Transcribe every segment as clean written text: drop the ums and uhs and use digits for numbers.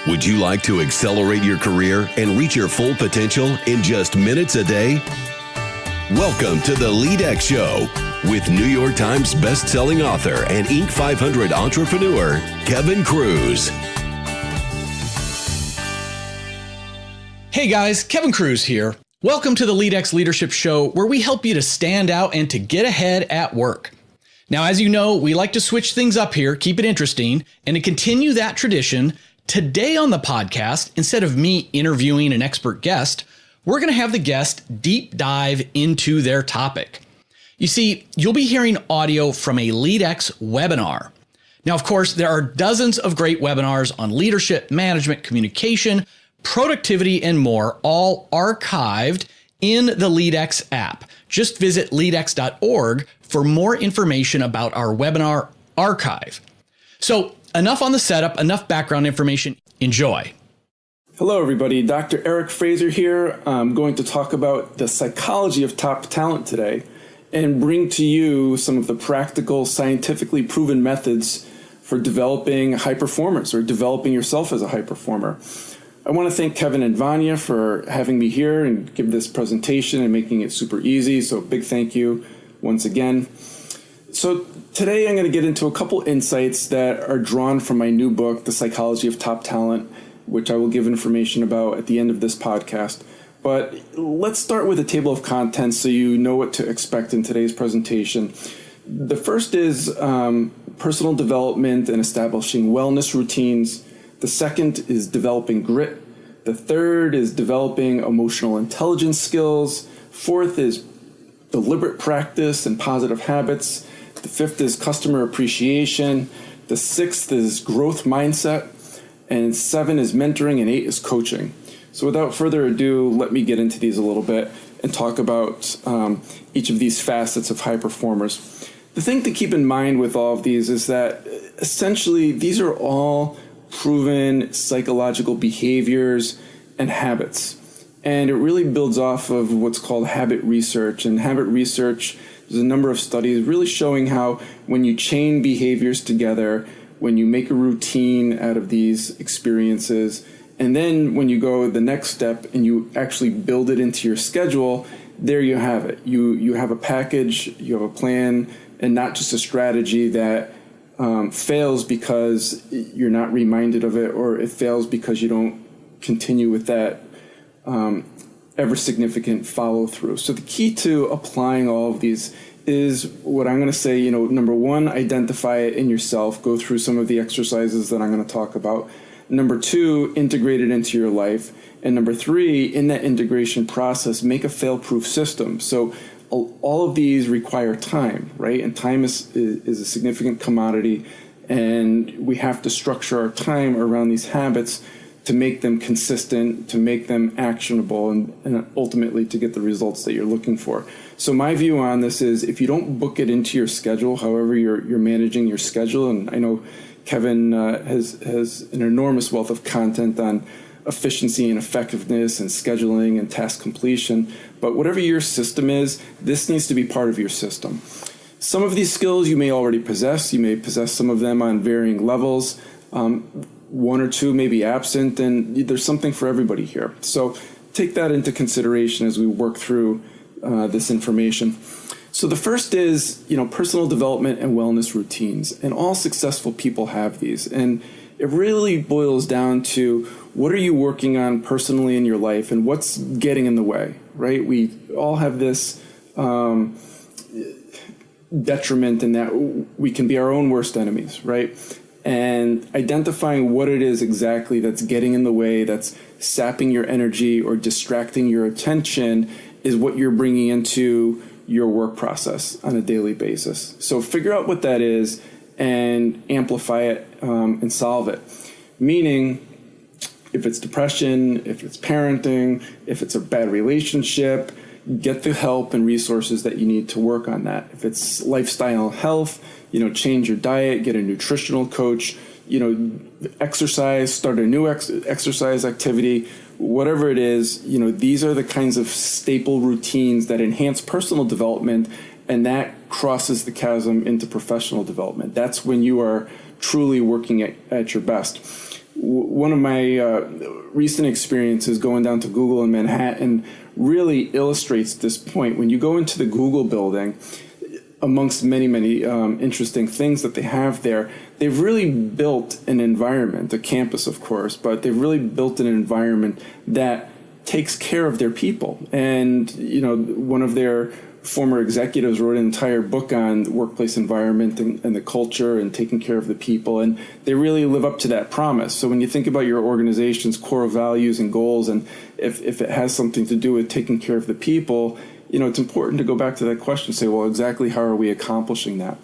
Would you like to accelerate your career and reach your full potential in just minutes a day? Welcome to the LEADx Show with New York Times best-selling author and Inc. 500 entrepreneur, Kevin Kruse. Hey guys, Kevin Kruse here. Welcome to the LEADx Leadership Show, where we help you to stand out and to get ahead at work. Now, as you know, we like to switch things up here, keep it interesting, and to continue that tradition, today on the podcast, instead of me interviewing an expert guest, we're going to have the guest deep dive into their topic. You see, you'll be hearing audio from a LEADx webinar. Now, of course, there are dozens of great webinars on leadership, management, communication, productivity, and more, all archived in the LEADx app. Just visit leadx.org for more information about our webinar archive. So, enough on the setup, enough background information. Enjoy. Hello, everybody. Dr. Eric Frazer here. I'm going to talk about the psychology of top talent today and bring to you some of the practical, scientifically proven methods for developing high performers or developing yourself as a high performer. I want to thank Kevin and Vanya for having me here and give this presentation and making it super easy. So big thank you once again. So today I'm going to get into a couple insights that are drawn from my new book, The Psychology of Top Talent, which I will give information about at the end of this podcast. But let's start with a table of contents so you know what to expect in today's presentation. The first is personal development and establishing wellness routines. The second is developing grit. The third is developing emotional intelligence skills. Fourth is deliberate practice and positive habits. The fifth is customer appreciation. The sixth is growth mindset. And 7 is mentoring, and 8 is coaching. So without further ado, let me get into these a little bit and talk about each of these facets of high performers. The thing to keep in mind with all of these is that essentially these are all proven psychological behaviors and habits. And it really builds off of what's called habit research. And habit research, there's a number of studies really showing how when you chain behaviors together, when you make a routine out of these experiences, and then when you go the next step and you actually build it into your schedule, there you have it. You have a package, you have a plan, and not just a strategy that fails because you're not reminded of it, or it fails because you don't continue with that ever significant follow through. So the key to applying all of these is what I'm going to say, number one, identify it in yourself, go through some of the exercises that I'm going to talk about. Number two, integrate it into your life. And number three, in that integration process, make a fail-proof system. So all of these require time, right? And time is a significant commodity, and we have to structure our time around these habits to make them consistent, to make them actionable, and ultimately to get the results that you're looking for. So my view on this is if you don't book it into your schedule, however you're managing your schedule, and I know Kevin has an enormous wealth of content on efficiency and effectiveness and scheduling and task completion, but whatever your system is, this needs to be part of your system. Some of these skills you may already possess. You may possess some of them on varying levels. One or two may be absent, and there's something for everybody here. So take that into consideration as we work through this information. So the first is, personal development and wellness routines, and all successful people have these. And it really boils down to what are you working on personally in your life and what's getting in the way, right? We all have this detriment in that we can be our own worst enemies, right? And identifying what it is exactly that's getting in the way, that's sapping your energy or distracting your attention, is what you're bringing into your work process on a daily basis. So figure out what that is and amplify it and solve it. Meaning, if it's depression, if it's parenting, if it's a bad relationship, get the help and resources that you need to work on that. If it's lifestyle health, change your diet, get a nutritional coach, exercise, start a new exercise activity, whatever it is, these are the kinds of staple routines that enhance personal development, and that crosses the chasm into professional development. That's when you are truly working at your best. One of my recent experiences going down to Google in Manhattan really illustrates this point. When you go into the Google building, amongst many, many interesting things that they have there, they've really built an environment, a campus, of course, but they've really built an environment that takes care of their people. And, one of their former executives wrote an entire book on the workplace environment and the culture and taking care of the people. And they really live up to that promise. So when you think about your organization's core values and goals, and if it has something to do with taking care of the people, it's important to go back to that question and say, well, exactly how are we accomplishing that?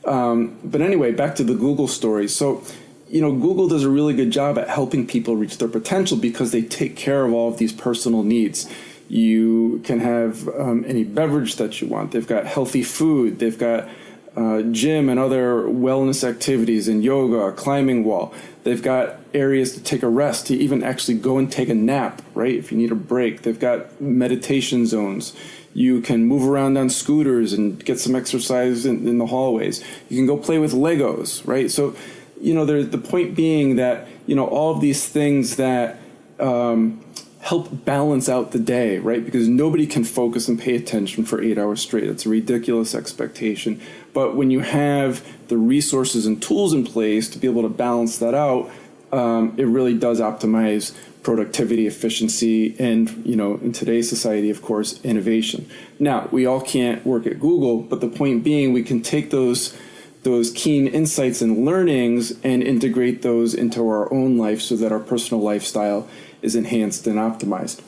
But anyway, back to the Google story. So, Google does a really good job at helping people reach their potential because they take care of all of these personal needs. You can have any beverage that you want. They've got healthy food. They've got gym and other wellness activities and yoga, climbing wall. They've got areas to take a rest, to even actually go and take a nap, right? If you need a break. They've got meditation zones. You can move around on scooters and get some exercise in the hallways. You can go play with Legos, right? So, the point being that, all of these things that help balance out the day, right? Because nobody can focus and pay attention for 8 hours straight. It's a ridiculous expectation. But when you have the resources and tools in place to be able to balance that out, it really does optimize productivity, efficiency, and, in today's society, of course, innovation. Now, we all can't work at Google, but the point being we can take those keen insights and learnings and integrate those into our own life so that our personal lifestyle is enhanced and optimized.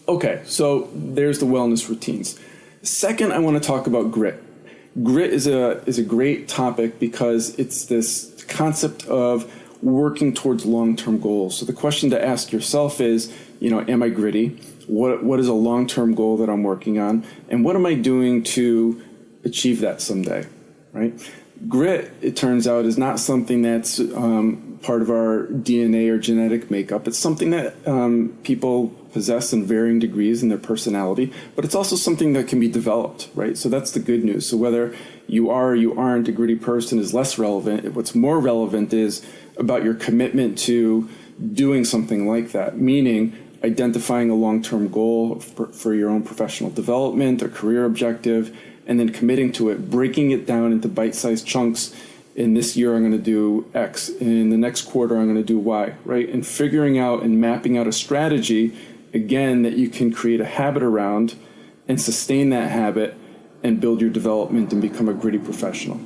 Okay, so there's the wellness routines. Second, I want to talk about grit. Grit is a great topic because it's this concept of working towards long-term goals. So the question to ask yourself is, am I gritty? What is a long-term goal that I'm working on? And what am I doing to achieve that someday, right? Grit, it turns out, is not something that's part of our DNA or genetic makeup. It's something that people possess in varying degrees in their personality, but it's also something that can be developed, right? So that's the good news. So whether you are or you aren't a gritty person is less relevant. What's more relevant is about your commitment to doing something like that, meaning identifying a long-term goal for your own professional development, a career objective, and then committing to it, breaking it down into bite-sized chunks. In this year, I'm going to do X. In the next quarter, I'm going to do Y, right? And figuring out and mapping out a strategy, again, that you can create a habit around and sustain that habit and build your development and become a gritty professional.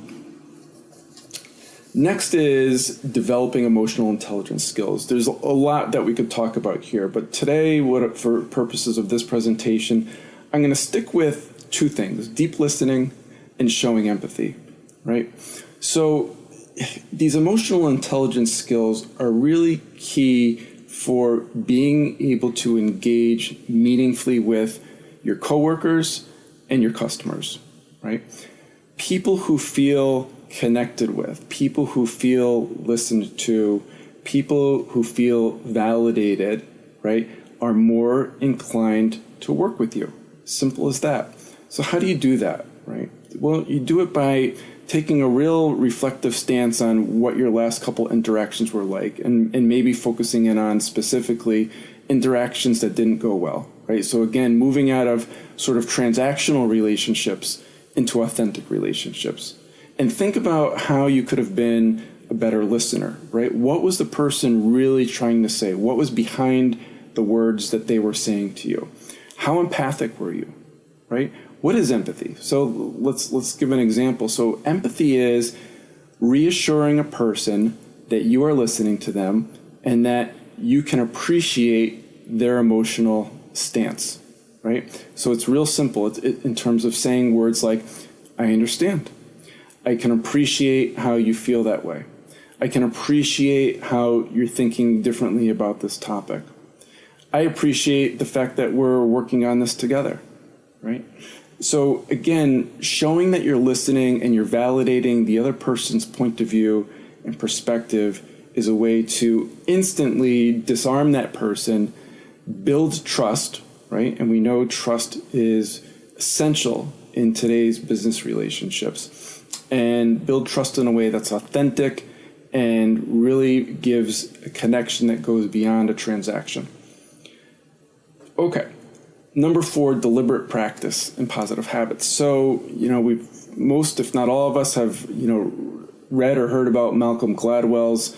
Next is developing emotional intelligence skills. There's a lot that we could talk about here, but today, for purposes of this presentation, I'm going to stick with two things: deep listening and showing empathy, right? So these emotional intelligence skills are really key for being able to engage meaningfully with your coworkers and your customers, right? People who feel connected with, people who feel listened to, people who feel validated, right, are more inclined to work with you. Simple as that. So how do you do that, right? Well, you do it by taking a real reflective stance on what your last couple interactions were like, and maybe focusing in on specifically interactions that didn't go well, right? So again, moving out of sort of transactional relationships into authentic relationships. And think about how you could have been a better listener, right? What was the person really trying to say? What was behind the words that they were saying to you? How empathic were you, right? What is empathy? So let's give an example. So empathy is reassuring a person that you are listening to them and that you can appreciate their emotional stance, right? So it's real simple. It's in terms of saying words like, I understand. I can appreciate how you feel that way. I can appreciate how you're thinking differently about this topic. I appreciate the fact that we're working on this together, right? So again, showing that you're listening and you're validating the other person's point of view and perspective is a way to instantly disarm that person, build trust, right? And we know trust is essential in today's business relationships, and build trust in a way that's authentic and really gives a connection that goes beyond a transaction. Okay. Number 4, deliberate practice and positive habits. So, most, if not all of us have, read or heard about Malcolm Gladwell's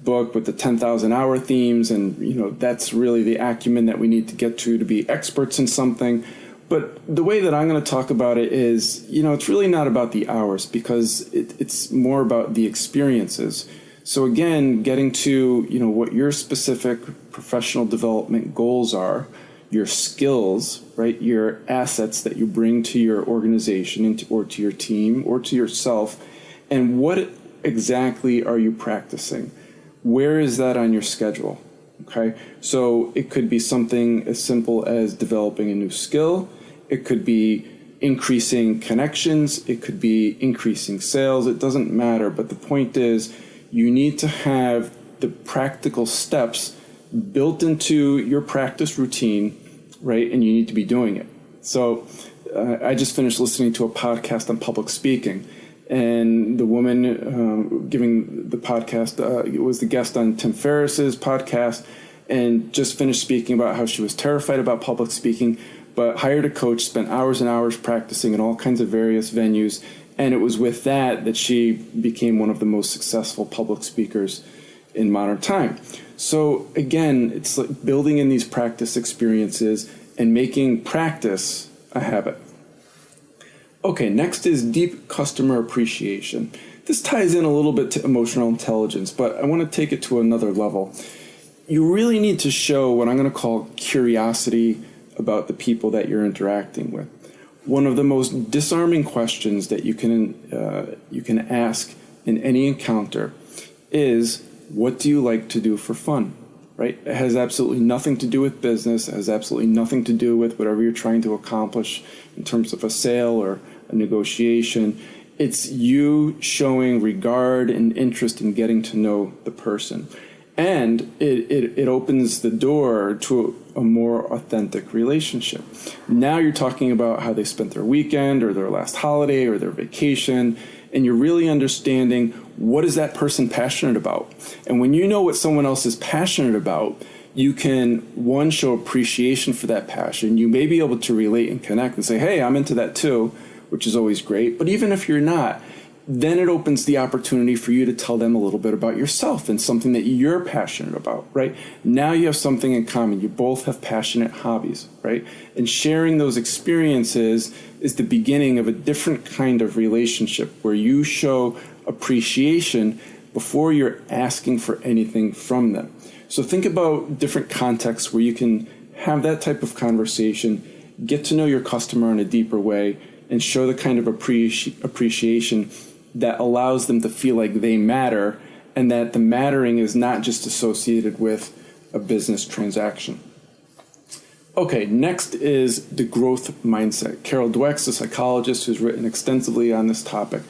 book with the 10,000 hour themes. And, that's really the acumen that we need to get to be experts in something. But the way that I'm going to talk about it is, it's really not about the hours, because it's more about the experiences. So again, getting to, what your specific professional development goals are, your skills, right? Your assets that you bring to your organization or to your team or to yourself. And what exactly are you practicing? Where is that on your schedule? Okay. So it could be something as simple as developing a new skill. It could be increasing connections. It could be increasing sales. It doesn't matter. But the point is, you need to have the practical steps built into your practice routine, right? And you need to be doing it. So I just finished listening to a podcast on public speaking, and the woman giving the podcast was the guest on Tim Ferriss's podcast, and just finished speaking about how she was terrified about public speaking, but hired a coach, spent hours and hours practicing in all kinds of various venues. And it was with that she became one of the most successful public speakers in modern time. So again, it's like building in these practice experiences and making practice a habit. Okay, next is deep customer appreciation. This ties in a little bit to emotional intelligence, but I want to take it to another level. You really need to show what I'm going to call curiosity about the people that you're interacting with. One of the most disarming questions that you can ask in any encounter is, what do you like to do for fun? Right? It has absolutely nothing to do with business. It has absolutely nothing to do with whatever you're trying to accomplish in terms of a sale or a negotiation. It's you showing regard and interest in getting to know the person. And it opens the door to a more authentic relationship. Now you're talking about how they spent their weekend or their last holiday or their vacation, and you're really understanding, what is that person passionate about? And when you know what someone else is passionate about, you can, one, show appreciation for that passion. You may be able to relate and connect and say, hey, I'm into that too, which is always great. But even if you're not, then it opens the opportunity for you to tell them a little bit about yourself and something that you're passionate about, right? Now you have something in common. You both have passionate hobbies, right? And sharing those experiences is the beginning of a different kind of relationship where you show appreciation before you're asking for anything from them. So think about different contexts where you can have that type of conversation, get to know your customer in a deeper way, and show the kind of appreciation that allows them to feel like they matter, and that the mattering is not just associated with a business transaction. Okay, next is the growth mindset. Carol Dweck's a psychologist who's written extensively on this topic.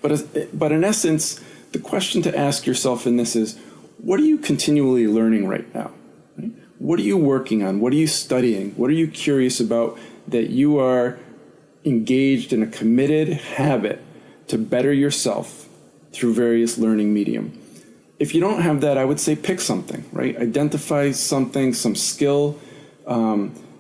But in essence, the question to ask yourself in this is, what are you continually learning right now? Right? What are you working on? What are you studying? What are you curious about that you are engaged in a committed habit to better yourself through various learning medium? If you don't have that, I would say pick something, right? Identify something, some skill.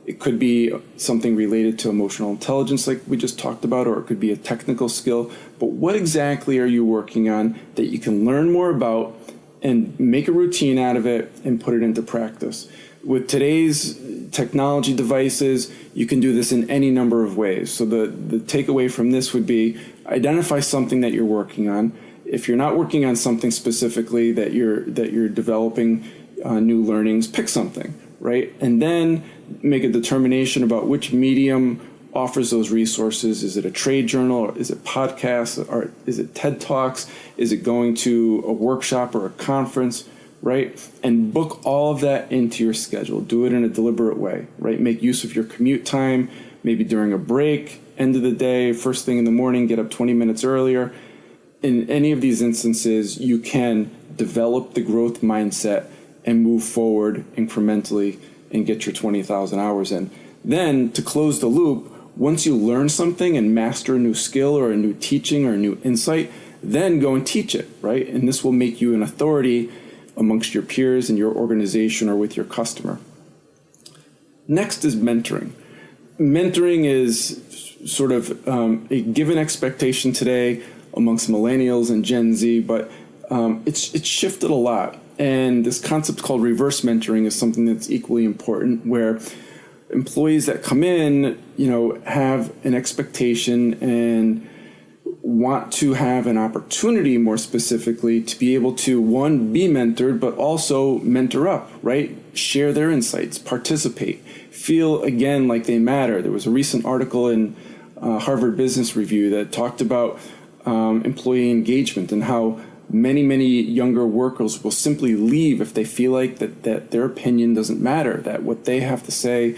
It could be something related to emotional intelligence like we just talked about, or it could be a technical skill. But what exactly are you working on that you can learn more about and make a routine out of it and put it into practice? With today's technology devices, you can do this in any number of ways. So the takeaway from this would be, identify something that you're working on. If you're not working on something specifically that you're developing new learnings, pick something, right? And then make a determination about which medium offers those resources. Is it a trade journal, or is it podcasts, or is it TED Talks? Is it going to a workshop or a conference, right? And book all of that into your schedule. Do it in a deliberate way, right? Make use of your commute time, maybe during a break, end of the day, first thing in the morning, get up 20 minutes earlier. In any of these instances, you can develop the growth mindset and move forward incrementally and get your 20,000 hours in. Then, to close the loop, once you learn something and master a new skill or a new teaching or a new insight, then go and teach it, right? And this will make you an authority amongst your peers in your organization or with your customer. Next is mentoring. Mentoring is sort of a given expectation today amongst millennials and Gen Z, but it's shifted a lot. And this concept called reverse mentoring is something that's equally important, where employees that come in, have an expectation and want to have an opportunity, more specifically, to be able to, one, be mentored, but also mentor up, right? Share their insights, participate, feel, again, like they matter. There was a recent article in Harvard Business Review that talked about employee engagement and how many younger workers will simply leave if they feel like that their opinion doesn't matter, that what they have to say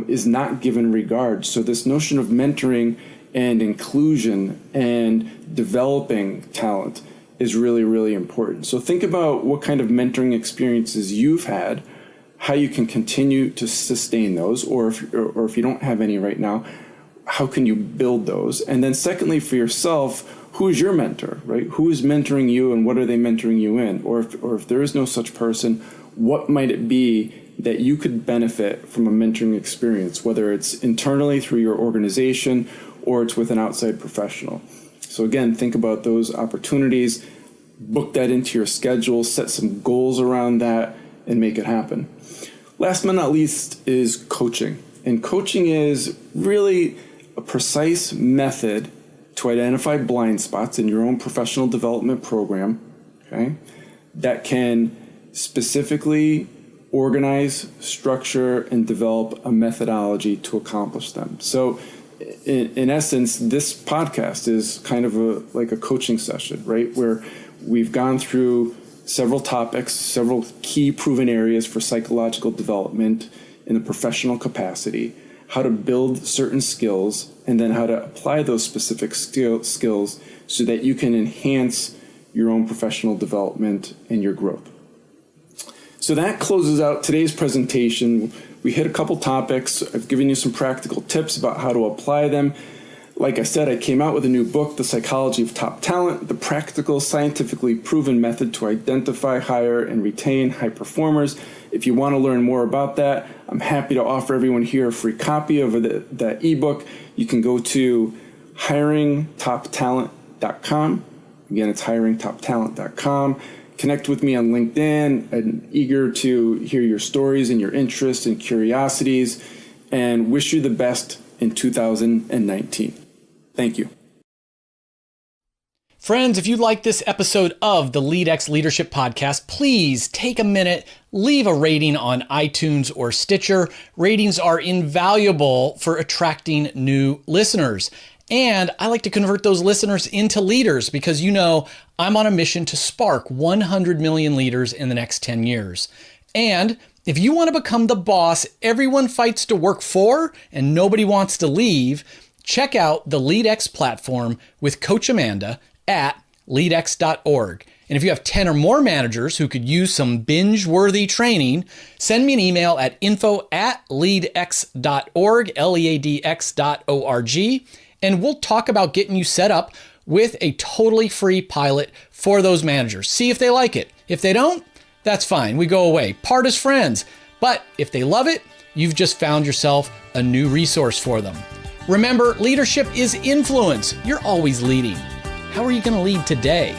is not given regard. So this notion of mentoring and inclusion and developing talent is really, really important. So think about what kind of mentoring experiences you've had, how you can continue to sustain those, or if you don't have any right now, how can you build those? And then secondly, for yourself, who is your mentor, right? Who is mentoring you and what are they mentoring you in? Or if there is no such person, what might it be that you could benefit from a mentoring experience, whether it's internally through your organization or it's with an outside professional? So again, think about those opportunities, book that into your schedule, set some goals around that, and make it happen. Last but not least is coaching. And coaching is really a precise method to identify blind spots in your own professional development program, okay, that can specifically organize, structure, and develop a methodology to accomplish them. So in essence, this podcast is kind of like a coaching session, right, where we've gone through several topics, several key proven areas for psychological development in the professional capacity, how to build certain skills, and then how to apply those specific skills so that you can enhance your own professional development and your growth. So that closes out today's presentation. We hit a couple topics. I've given you some practical tips about how to apply them. Like I said, I came out with a new book, The Psychology of Top Talent, the practical, scientifically proven method to identify, hire, and retain high performers. If you want to learn more about that, I'm happy to offer everyone here a free copy of that ebook. You can go to hiringtoptalent.com. Again, it's hiringtoptalent.com. Connect with me on LinkedIn. I'm eager to hear your stories and your interests and curiosities, and wish you the best in 2019. Thank you. Friends, if you like this episode of the LEADx Leadership Podcast, please take a minute, leave a rating on iTunes or Stitcher. Ratings are invaluable for attracting new listeners. And I like to convert those listeners into leaders because, I'm on a mission to spark 100 million leaders in the next 10 years. And if you want to become the boss everyone fights to work for and nobody wants to leave, check out the LEADx platform with Coach Amanda at leadx.org. And if you have 10 or more managers who could use some binge-worthy training, send me an email at info@leadx.org, leadx.org, and we'll talk about getting you set up with a totally free pilot for those managers. See if they like it. If they don't, that's fine. We go away. Part as friends. But if they love it, you've just found yourself a new resource for them. Remember, leadership is influence. You're always leading. How are you going to lead today?